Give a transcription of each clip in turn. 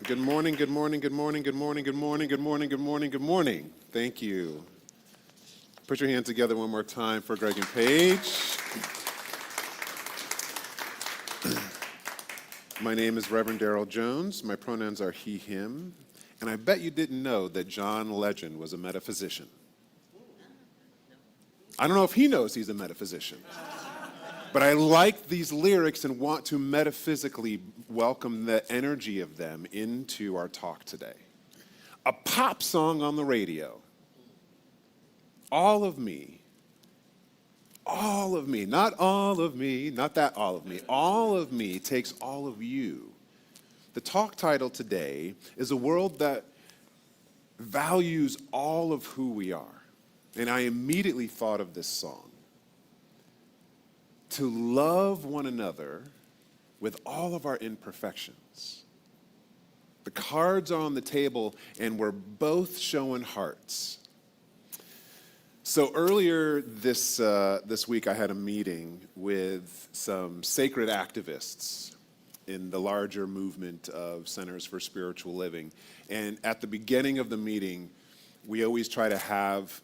Good morning, good morning, good morning, good morning, good morning, good morning, good morning, good morning. Thank you. Put your hands together one more time for Greg and Paige. My name is Reverend Darrell Jones. My pronouns are he, him. And I bet you didn't know that John Legend was a metaphysician. I don't know if he knows he's a metaphysician. But I like these lyrics and want to metaphysically welcome the energy of them into our talk today. A pop song on the radio. All of me, not all of me, not that all of me takes all of you. The talk title today is a world that values all of who we are. And I immediately thought of this song. To love one another with all of our imperfections. The cards are on the table and we're both showing hearts. So earlier this week I had a meeting with some sacred activists in the larger movement of Centers for Spiritual Living. And at the beginning of the meeting, we always try to have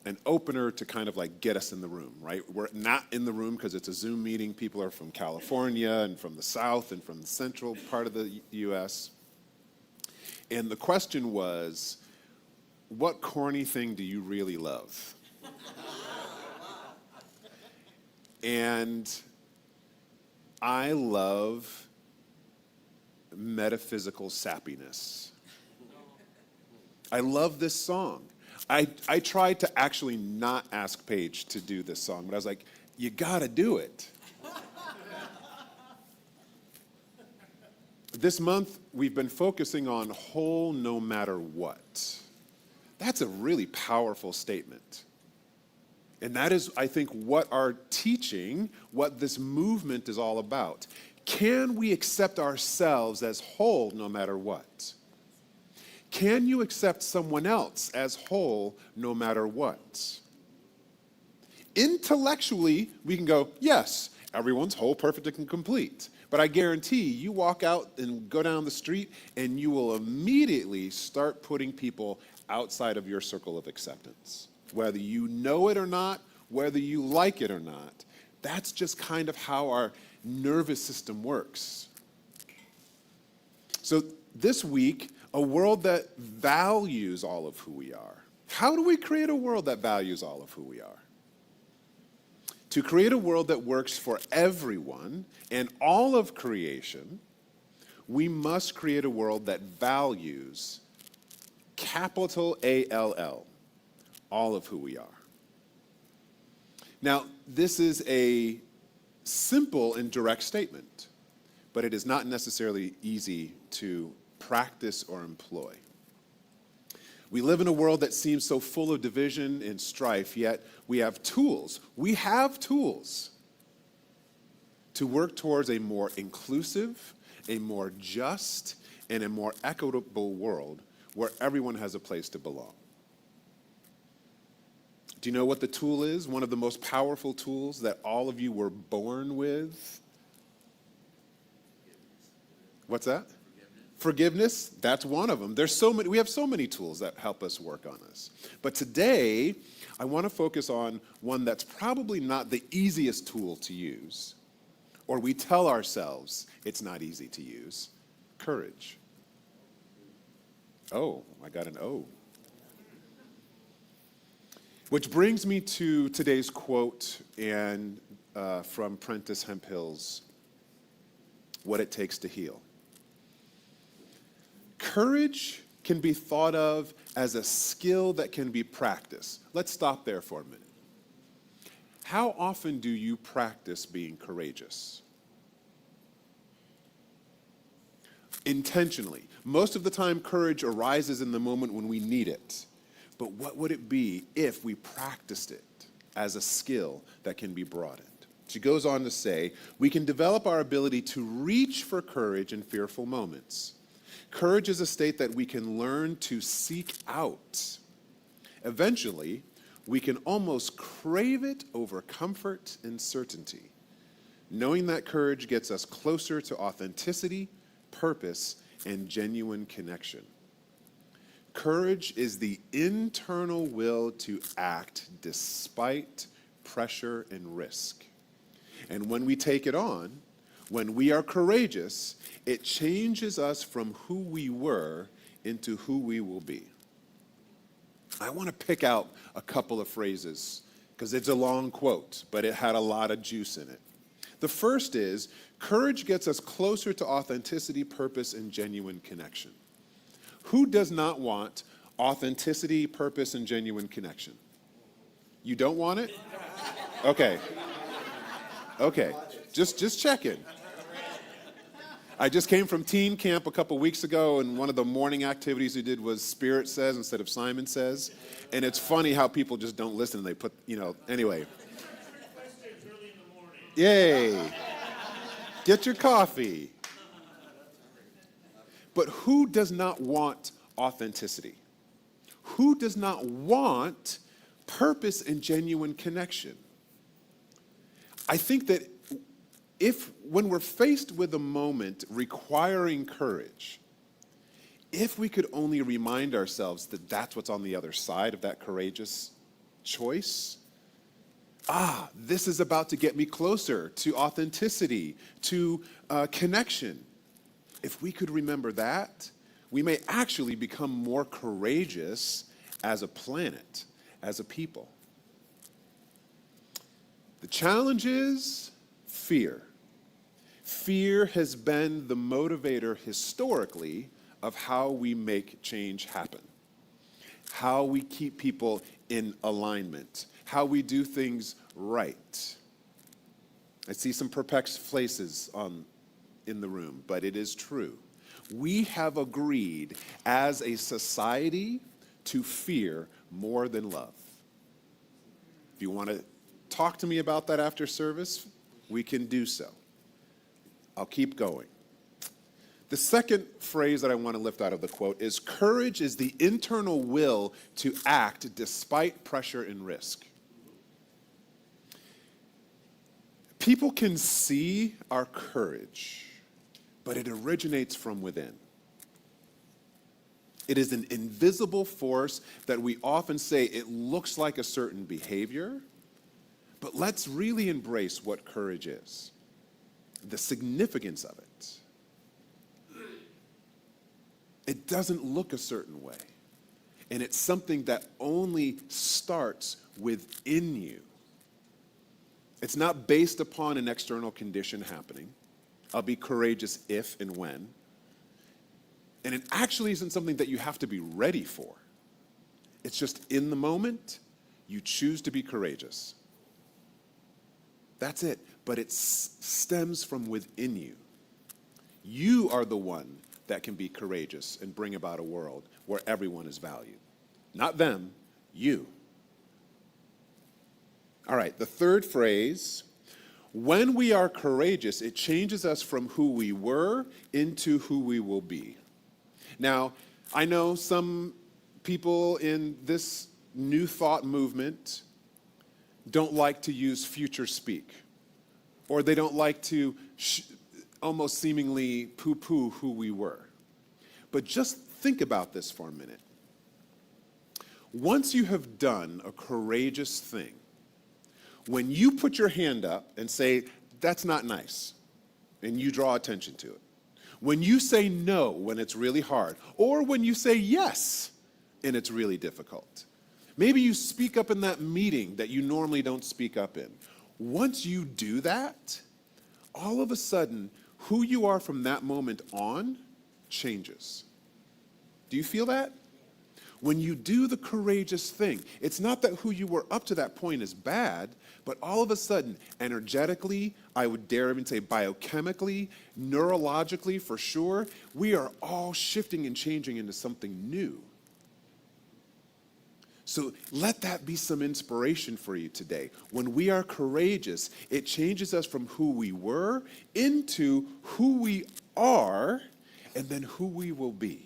an opener to kind of like get us in the room, right? We're not in the room because it's a Zoom meeting. People are from California and from the South and from the central part of the U.S. And the question was, what corny thing do you really love? And I love metaphysical sappiness. I love this song. I tried to actually not ask Paige to do this song, but I was like, you gotta do it. This month, we've been focusing on whole no matter what. That's a really powerful statement. And that is, I think, what our teaching, what this movement is all about. Can we accept ourselves as whole no matter what? Can you accept someone else as whole no matter what? Intellectually, we can go, yes, everyone's whole, perfect, and complete. But I guarantee you walk out and go down the street and you will immediately start putting people outside of your circle of acceptance. Whether you know it or not, whether you like it or not, that's just kind of how our nervous system works. So this week, a world that values all of who we are. How do we create a world that values all of who we are? To create a world that works for everyone and all of creation, we must create a world that values, capital A-L-L, all of who we are. Now, this is a simple and direct statement, but it is not necessarily easy to practice or employ. We live in a world that seems so full of division and strife, yet we have tools. We have tools to work towards a more inclusive, a more just, and a more equitable world where everyone has a place to belong. Do you know what the tool is? One of the most powerful tools that all of you were born with? What's that? Forgiveness, that's one of them. We have so many tools that help us work on this. But today, I want to focus on one that's probably not the easiest tool to use, or we tell ourselves it's not easy to use: courage. Oh, I got an O. Which brings me to today's quote and from Prentice Hemphill's What It Takes to Heal. Courage can be thought of as a skill that can be practiced. Let's stop there for a minute. How often do you practice being courageous? Intentionally. Most of the time, courage arises in the moment when we need it. But what would it be if we practiced it as a skill that can be broadened? She goes on to say, we can develop our ability to reach for courage in fearful moments. Courage is a state that we can learn to seek out. Eventually, we can almost crave it over comfort and certainty. Knowing that courage gets us closer to authenticity, purpose, and genuine connection. Courage is the internal will to act despite pressure and risk. And when we take it on, when we are courageous, it changes us from who we were into who we will be. I want to pick out a couple of phrases because it's a long quote, but it had a lot of juice in it. The first is, courage gets us closer to authenticity, purpose, and genuine connection. Who does not want authenticity, purpose, and genuine connection? You don't want it? Okay. Okay. Just checking. I just came from teen camp a couple weeks ago, and one of the morning activities we did was Spirit Says instead of Simon Says. And it's funny how people just don't listen. They put, anyway. Yay. Get your coffee. But who does not want authenticity? Who does not want purpose and genuine connection? I think that when we're faced with a moment requiring courage, if we could only remind ourselves that that's what's on the other side of that courageous choice, this is about to get me closer to authenticity, to connection. If we could remember that, we may actually become more courageous as a planet, as a people. The challenge is fear. Fear has been the motivator historically of how we make change happen, how we keep people in alignment, how we do things right. I see some perplexed faces in the room, but it is true. We have agreed as a society to fear more than love. If you want to talk to me about that after service, we can do so. I'll keep going. The second phrase that I want to lift out of the quote is, courage is the internal will to act despite pressure and risk. People can see our courage, but it originates from within. It is an invisible force that we often say it looks like a certain behavior, but let's really embrace what courage is, the significance of it. It doesn't look a certain way, and it's something that only starts within you. It's not based upon an external condition happening. I'll be courageous if and when. And it actually isn't something that you have to be ready for. It's just in the moment, you choose to be courageous. That's it. But it stems from within you. You are the one that can be courageous and bring about a world where everyone is valued. Not them, you. All right, the third phrase, when we are courageous, it changes us from who we were into who we will be. Now, I know some people in this new thought movement don't like to use future speak, or they don't like to almost seemingly poo-poo who we were. But just think about this for a minute. Once you have done a courageous thing, when you put your hand up and say, that's not nice, and you draw attention to it, when you say no when it's really hard, or when you say yes and it's really difficult, maybe you speak up in that meeting that you normally don't speak up in. Once you do that, all of a sudden, who you are from that moment on changes. Do you feel that? When you do the courageous thing, it's not that who you were up to that point is bad, but all of a sudden, energetically, I would dare even say biochemically, neurologically for sure, we are all shifting and changing into something new. So let that be some inspiration for you today. When we are courageous, it changes us from who we were into who we are and then who we will be.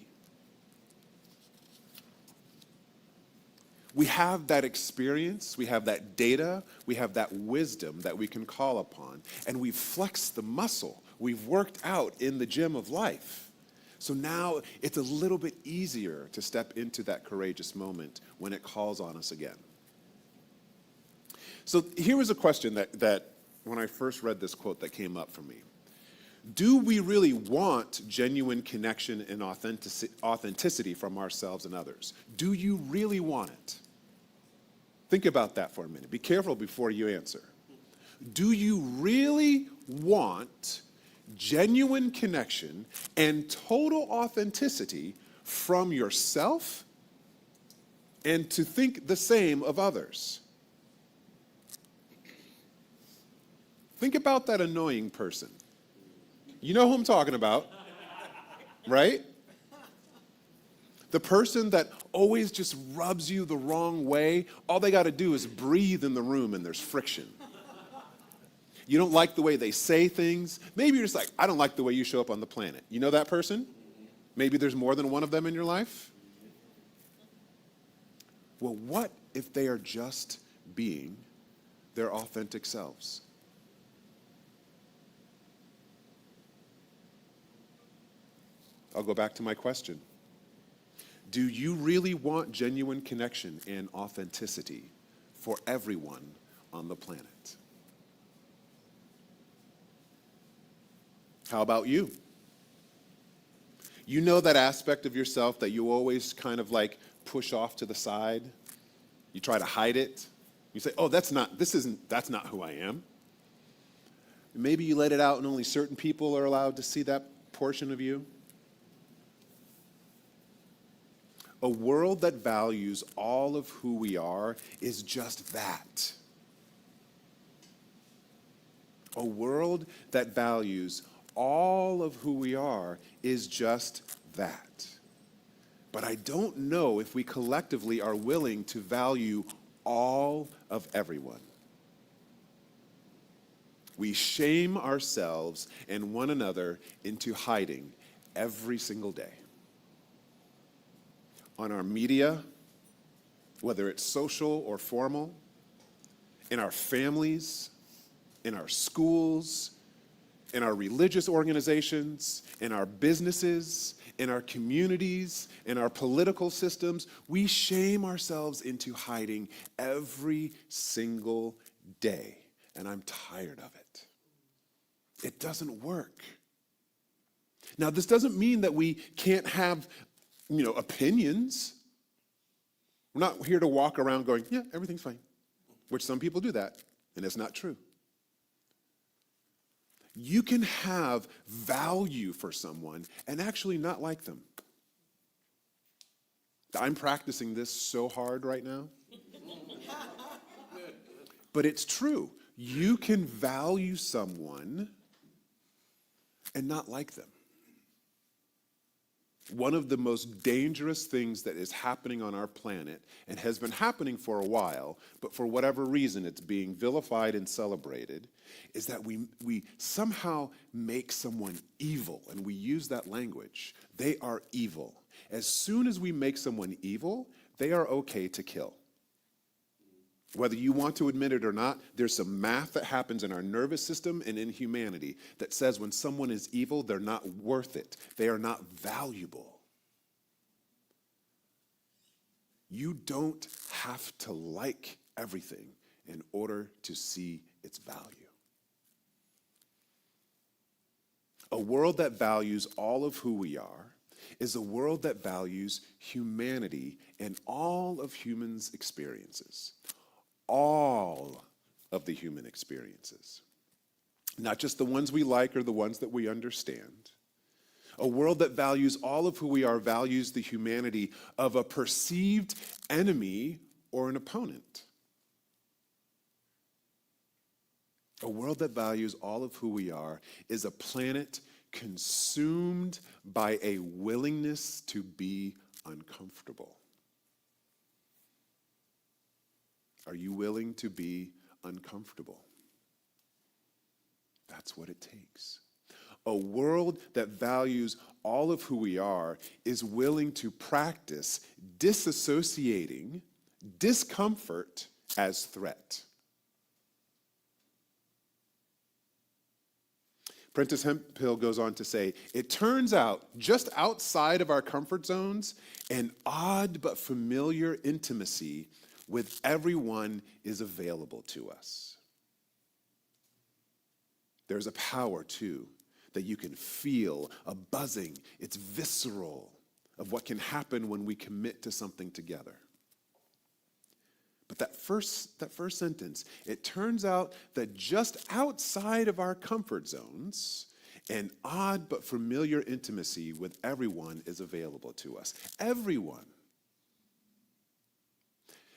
We have that experience, we have that data, we have that wisdom that we can call upon, and we've flexed the muscle. We've worked out in the gym of life. So now it's a little bit easier to step into that courageous moment when it calls on us again. So here was a question that when I first read this quote that came up for me. Do we really want genuine connection and authenticity from ourselves and others? Do you really want it? Think about that for a minute. Be careful before you answer. Do you really want genuine connection and total authenticity from yourself and to think the same of others? Think about that annoying person. You know who I'm talking about, right? The person that always just rubs you the wrong way. All they got to do is breathe in the room and there's friction. You don't like the way they say things. Maybe you're just like, I don't like the way you show up on the planet. You know that person? Maybe there's more than one of them in your life. Well, what if they are just being their authentic selves? I'll go back to my question. Do you really want genuine connection and authenticity for everyone on the planet? How about you? You know that aspect of yourself that you always kind of like push off to the side? You try to hide it. You say, oh, that's not who I am. Maybe you let it out and only certain people are allowed to see that portion of you. A world that values all of who we are is just that. A world that values all of who we are is just that. But I don't know if we collectively are willing to value all of everyone. We shame ourselves and one another into hiding every single day. On our media, whether it's social or formal, in our families, in our schools, in our religious organizations, in our businesses, in our communities, in our political systems, we shame ourselves into hiding every single day. And I'm tired of it. It doesn't work. Now, this doesn't mean that we can't have opinions. We're not here to walk around going, yeah, everything's fine, which some people do that, and it's not true. You can have value for someone and actually not like them. I'm practicing this so hard right now. But it's true. You can value someone and not like them. One of the most dangerous things that is happening on our planet, and has been happening for a while, but for whatever reason it's being vilified and celebrated, is that we somehow make someone evil, and we use that language. They are evil. As soon as we make someone evil, they are okay to kill. Whether you want to admit it or not, there's some math that happens in our nervous system and in humanity that says when someone is evil, they're not worth it. They are not valuable. You don't have to like everything in order to see its value. A world that values all of who we are is a world that values humanity and all of humans' experiences. All of the human experiences. Not just the ones we like or the ones that we understand. A world that values all of who we are values the humanity of a perceived enemy or an opponent. A world that values all of who we are is a planet consumed by a willingness to be uncomfortable. Are you willing to be uncomfortable? That's what it takes. A world that values all of who we are is willing to practice disassociating discomfort as threat. Prentice Hemphill goes on to say, it turns out just outside of our comfort zones, an odd but familiar intimacy with everyone is available to us. There's a power, too, that you can feel, a buzzing. It's visceral of what can happen when we commit to something together. But that first sentence, it turns out that just outside of our comfort zones, an odd but familiar intimacy with everyone is available to us. Everyone.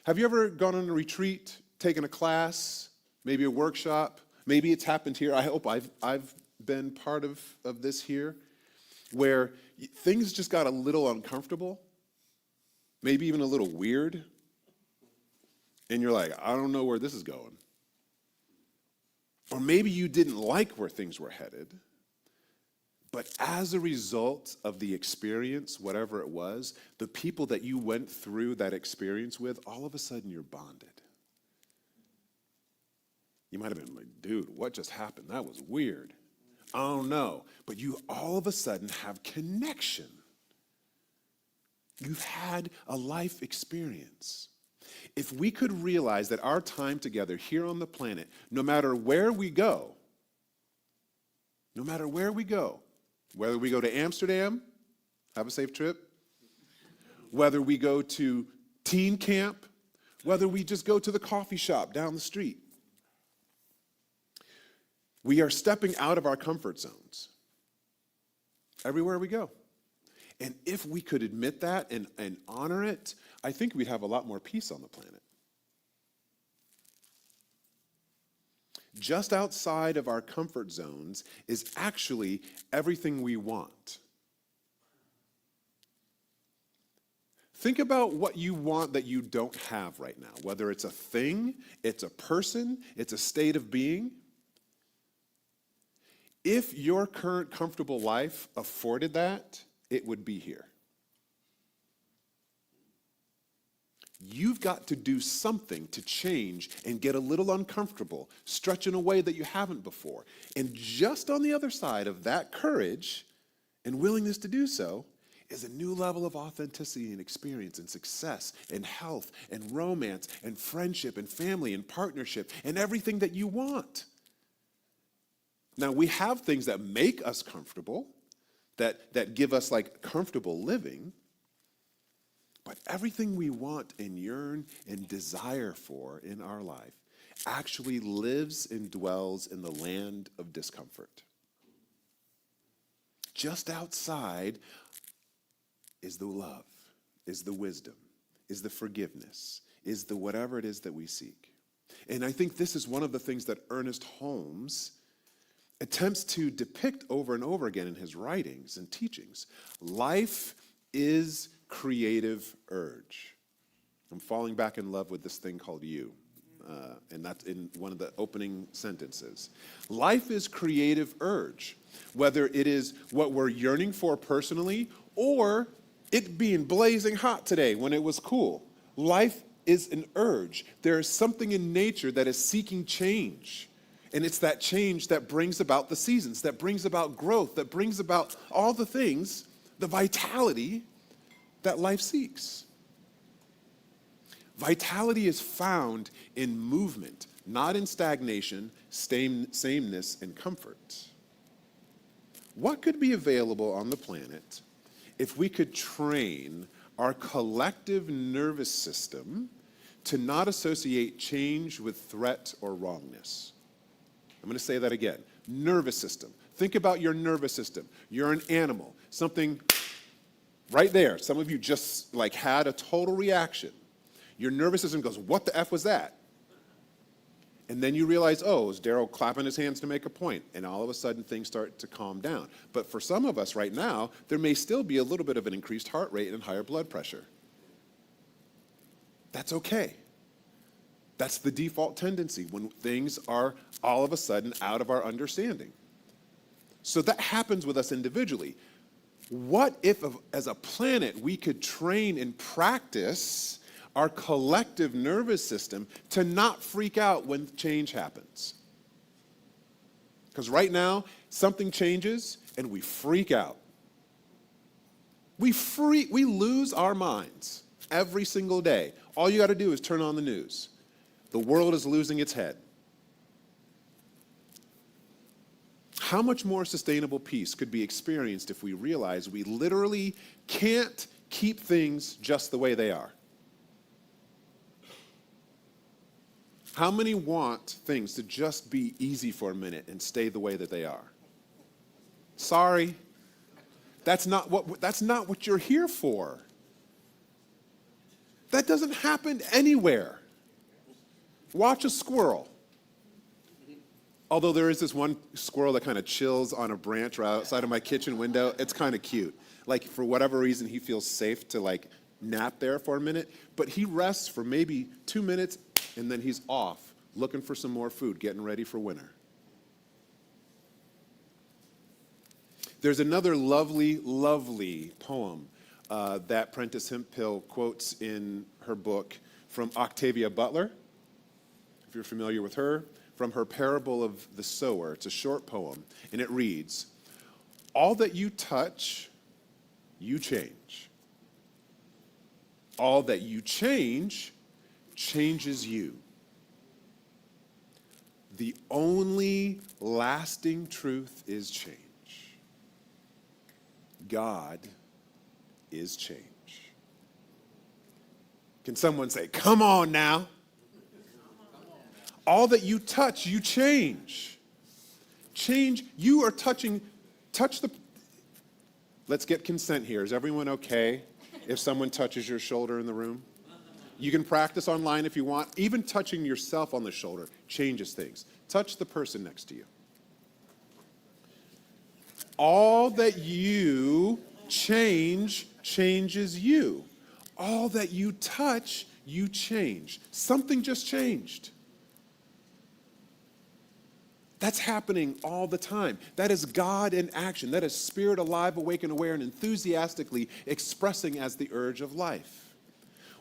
Have you ever gone on a retreat, taken a class, maybe a workshop? Maybe it's happened here. I hope I've been part of this here, where things just got a little uncomfortable, maybe even a little weird. And you're like, I don't know where this is going. Or maybe you didn't like where things were headed, but as a result of the experience, whatever it was, the people that you went through that experience with, all of a sudden you're bonded. You might have been like, dude, what just happened? That was weird. I don't know. But you all of a sudden have connection. You've had a life experience. If we could realize that our time together here on the planet, no matter where we go, whether we go to Amsterdam, have a safe trip, whether we go to teen camp, whether we just go to the coffee shop down the street, we are stepping out of our comfort zones everywhere we go. And if we could admit that and honor it, I think we'd have a lot more peace on the planet. Just outside of our comfort zones is actually everything we want. Think about what you want that you don't have right now, whether it's a thing, it's a person, it's a state of being. If your current comfortable life afforded that, it would be here. You've got to do something to change and get a little uncomfortable, stretch in a way that you haven't before. And just on the other side of that courage and willingness to do so is a new level of authenticity and experience and success and health and romance and friendship and family and partnership and everything that you want. Now, we have things that make us comfortable, that give us like comfortable living, but everything we want and yearn and desire for in our life actually lives and dwells in the land of discomfort. Just outside is the love, is the wisdom, is the forgiveness, is the whatever it is that we seek. And I think this is one of the things that Ernest Holmes attempts to depict over and over again in his writings and teachings. Life is creative urge. I'm falling back in love with this thing called you. And that's in one of the opening sentences. Life is creative urge, whether it is what we're yearning for personally or it being blazing hot today when it was cool. Life is an urge. There is something in nature that is seeking change. And it's that change that brings about the seasons, that brings about growth, that brings about all the things, the vitality that life seeks. Vitality is found in movement, not in stagnation, sameness, and comfort. What could be available on the planet if we could train our collective nervous system to not associate change with threat or wrongness? I'm going to say that again. Nervous system. Think about your nervous system. You're an animal. Something right there. Some of you just like had a total reaction. Your nervous system goes, what the F was that? And then you realize, oh, it was Darrell clapping his hands to make a point. And all of a sudden things start to calm down. But for some of us right now, there may still be a little bit of an increased heart rate and higher blood pressure. That's okay. That's the default tendency when things are all of a sudden out of our understanding. So that happens with us individually. What if, as a planet, we could train and practice our collective nervous system to not freak out when change happens? Because right now, something changes and we freak out. We lose our minds every single day. All you got to do is turn on the news. The world is losing its head. How much more sustainable peace could be experienced if we realize we literally can't keep things just the way they are? How many want things to just be easy for a minute and stay the way that they are? Sorry. That's not what you're here for. That doesn't happen anywhere. Watch a squirrel. Although there is this one squirrel that kind of chills on a branch right outside of my kitchen window. It's kind of cute. Like, for whatever reason, he feels safe to, like, nap there for a minute. But he rests for maybe 2 minutes, and then he's off, looking for some more food, getting ready for winter. There's another lovely, lovely poem that Prentice Hemphill quotes in her book from Octavia Butler, if you're familiar with her, from her Parable of the Sower. It's a short poem, and it reads, "All that you touch, you change. All that you change, changes you. The only lasting truth is change. God is change." Can someone say, "Come on now"? All that you touch, you change. Change, you are touch the, let's get consent here. Is everyone okay if someone touches your shoulder in the room? You can practice online if you want. Even touching yourself on the shoulder changes things. Touch the person next to you. All that you change changes you. All that you touch, you change. Something just changed. That's happening all the time. That is God in action. That is Spirit alive, awake, and aware, and enthusiastically expressing as the urge of life.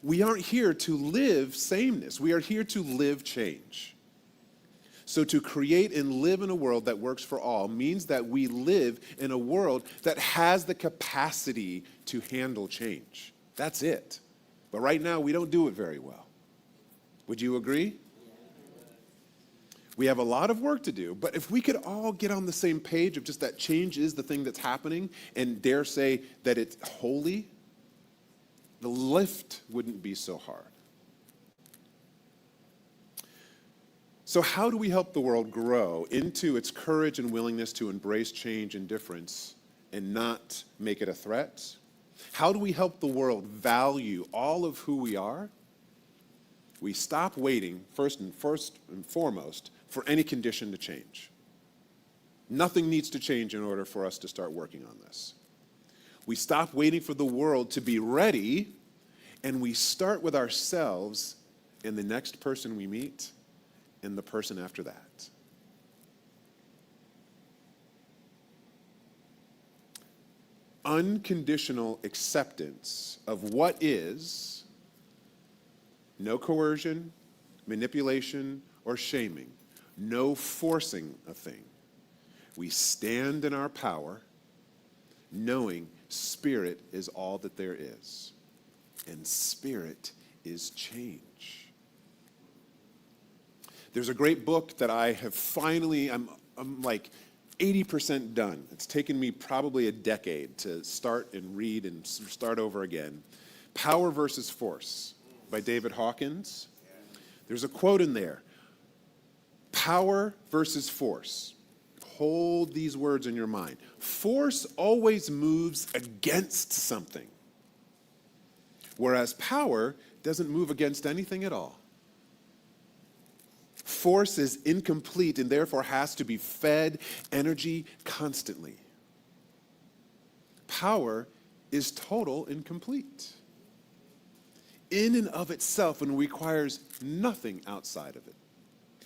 We aren't here to live sameness. We are here to live change. So to create and live in a world that works for all means that we live in a world that has the capacity to handle change. That's it. But right now, we don't do it very well. Would you agree? We have a lot of work to do, but if we could all get on the same page of just that change is the thing that's happening, and dare say that it's holy, the lift wouldn't be so hard. So how do we help the world grow into its courage and willingness to embrace change and difference and not make it a threat? How do we help the world value all of who we are? We stop waiting, first and foremost, for any condition to change. Nothing needs to change in order for us to start working on this. We stop waiting for the world to be ready, and we start with ourselves and the next person we meet and the person after that. Unconditional acceptance of what is, no coercion, manipulation, or shaming. No forcing a thing. We stand in our power, knowing Spirit is all that there is. And Spirit is change. There's a great book that I have finally, I'm like 80% done. It's taken me probably a decade to start and read and start over again. Power versus Force by David Hawkins. There's a quote in there. Power versus force. Hold these words in your mind. Force always moves against something, whereas power doesn't move against anything at all. Force is incomplete and therefore has to be fed energy constantly. Power is total and complete in and of itself and requires nothing outside of it.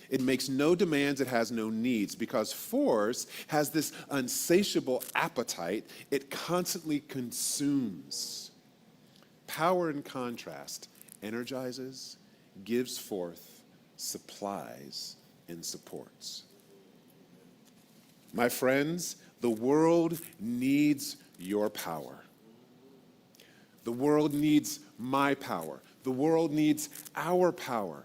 It makes no demands, it has no needs, because force has this insatiable appetite. It constantly consumes. Power, in contrast, energizes, gives forth, supplies, and supports. My friends, the world needs your power. The world needs my power. The world needs our power.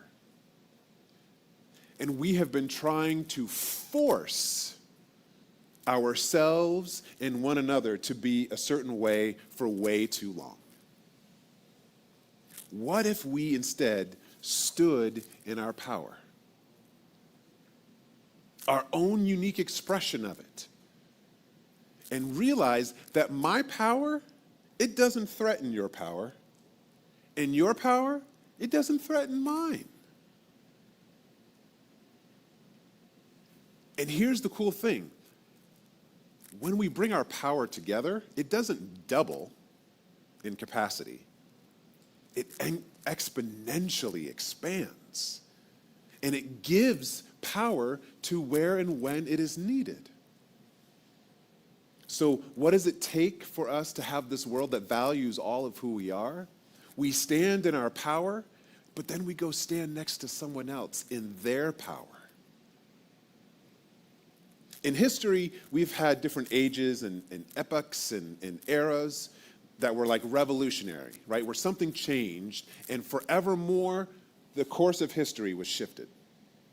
And we have been trying to force ourselves and one another to be a certain way for way too long. What if we instead stood in our power? Our own unique expression of it. And realize that my power, it doesn't threaten your power. And your power, it doesn't threaten mine. And here's the cool thing. When we bring our power together, it doesn't double in capacity. It exponentially expands. And it gives power to where and when it is needed. So what does it take for us to have this world that values all of who we are? We stand in our power, but then we go stand next to someone else in their power. In history, we've had different ages and epochs and eras that were like revolutionary, right? Where something changed and forevermore the course of history was shifted,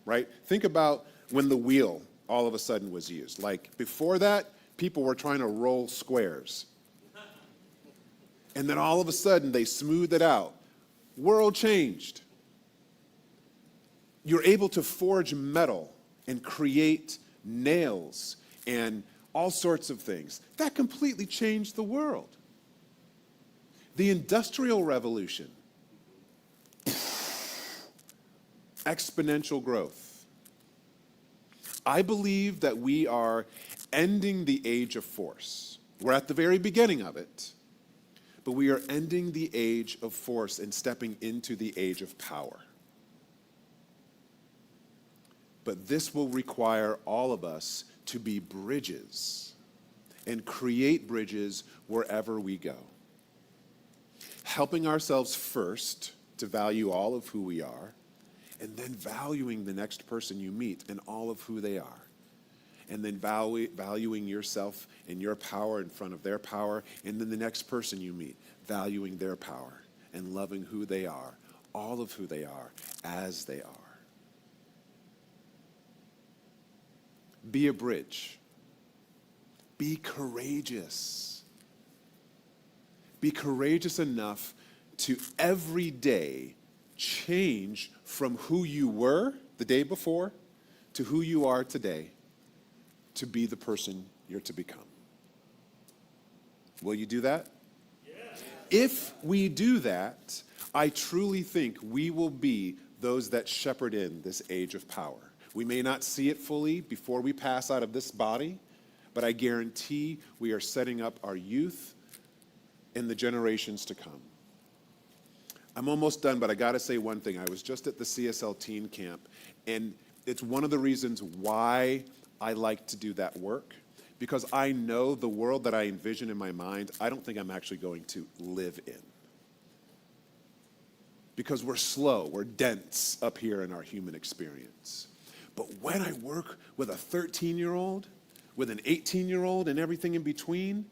right? Think about when the wheel all of a sudden was used. Like before that, people were trying to roll squares. And then all of a sudden they smoothed it out. World changed. You're able to forge metal and create nails and all sorts of things. That completely changed the world. The Industrial Revolution, exponential growth. I believe that we are ending the age of force. We're at the very beginning of it, but we are ending the age of force and stepping into the age of power. But this will require all of us to be bridges and create bridges wherever we go. Helping ourselves first to value all of who we are, and then valuing the next person you meet and all of who they are. And then valuing yourself and your power in front of their power, and then the next person you meet, valuing their power and loving who they are, all of who they are, as they are. Be a bridge. Be courageous. Be courageous enough to every day change from who you were the day before to who you are today to be the person you're to become. Will you do that? Yes. If we do that, I truly think we will be those that shepherd in this age of power. We may not see it fully before we pass out of this body, but I guarantee we are setting up our youth and the generations to come. I'm almost done, but I got to say one thing. I was just at the CSL teen camp, and it's one of the reasons why I like to do that work, because I know the world that I envision in my mind, I don't think I'm actually going to live in. Because we're slow, we're dense up here in our human experience. But when I work with a 13-year-old, with an 18-year-old, and everything in between,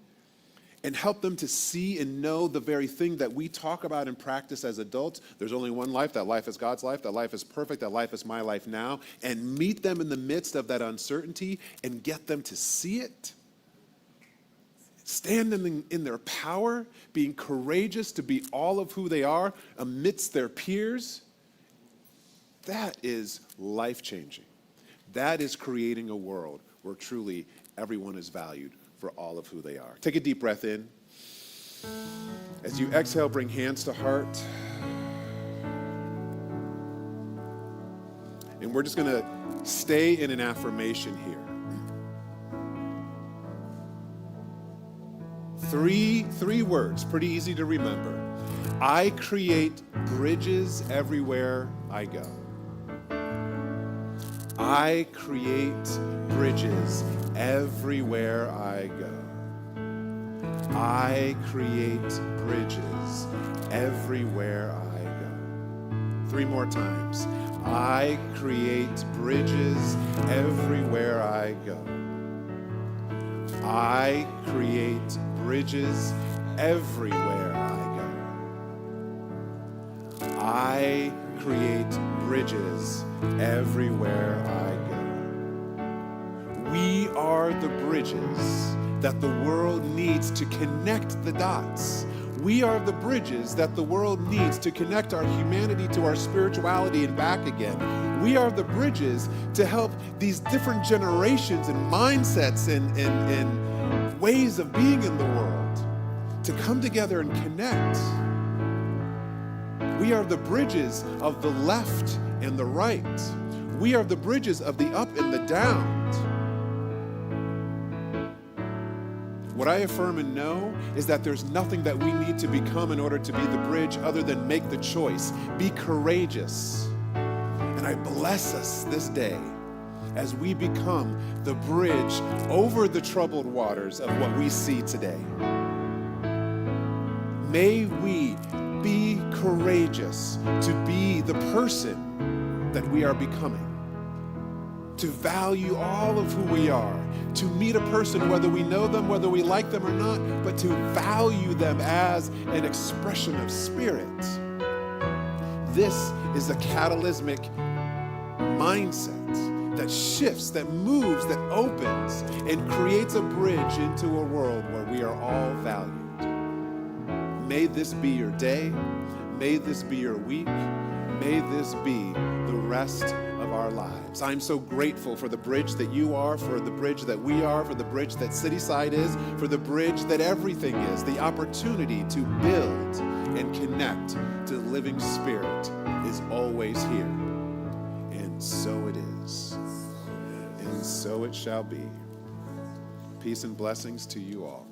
and help them to see and know the very thing that we talk about and practice as adults, there's only one life, that life is God's life, that life is perfect, that life is my life now, and meet them in the midst of that uncertainty and get them to see it, stand in their power, being courageous to be all of who they are amidst their peers, that is life-changing. That is creating a world where truly everyone is valued for all of who they are. Take a deep breath in. As you exhale, bring hands to heart. And we're just going to stay in an affirmation here. Three words, pretty easy to remember. I create bridges everywhere I go. I create bridges everywhere I go. I create bridges everywhere I go. 3 more times. I create bridges everywhere I go. I create bridges everywhere I go. I create bridges everywhere I go. We are the bridges that the world needs to connect the dots. We are the bridges that the world needs to connect our humanity to our spirituality and back again. We are the bridges to help these different generations and mindsets and ways of being in the world to come together and connect. We are the bridges of the left and the right. We are the bridges of the up and the down. What I affirm and know is that there's nothing that we need to become in order to be the bridge other than make the choice. Be courageous. And I bless us this day as we become the bridge over the troubled waters of what we see today. May we be courageous to be the person that we are becoming, to value all of who we are, to meet a person, whether we know them, whether we like them or not, but to value them as an expression of spirit. This is a catalytic mindset that shifts, that moves, that opens, and creates a bridge into a world where we are all valued. May this be your day. May this be your week. May this be the rest of our lives. I'm so grateful for the bridge that you are, for the bridge that we are, for the bridge that Cityside is, for the bridge that everything is, the opportunity to build and connect to the living Spirit is always here. And so it is. And so it shall be. Peace and blessings to you all.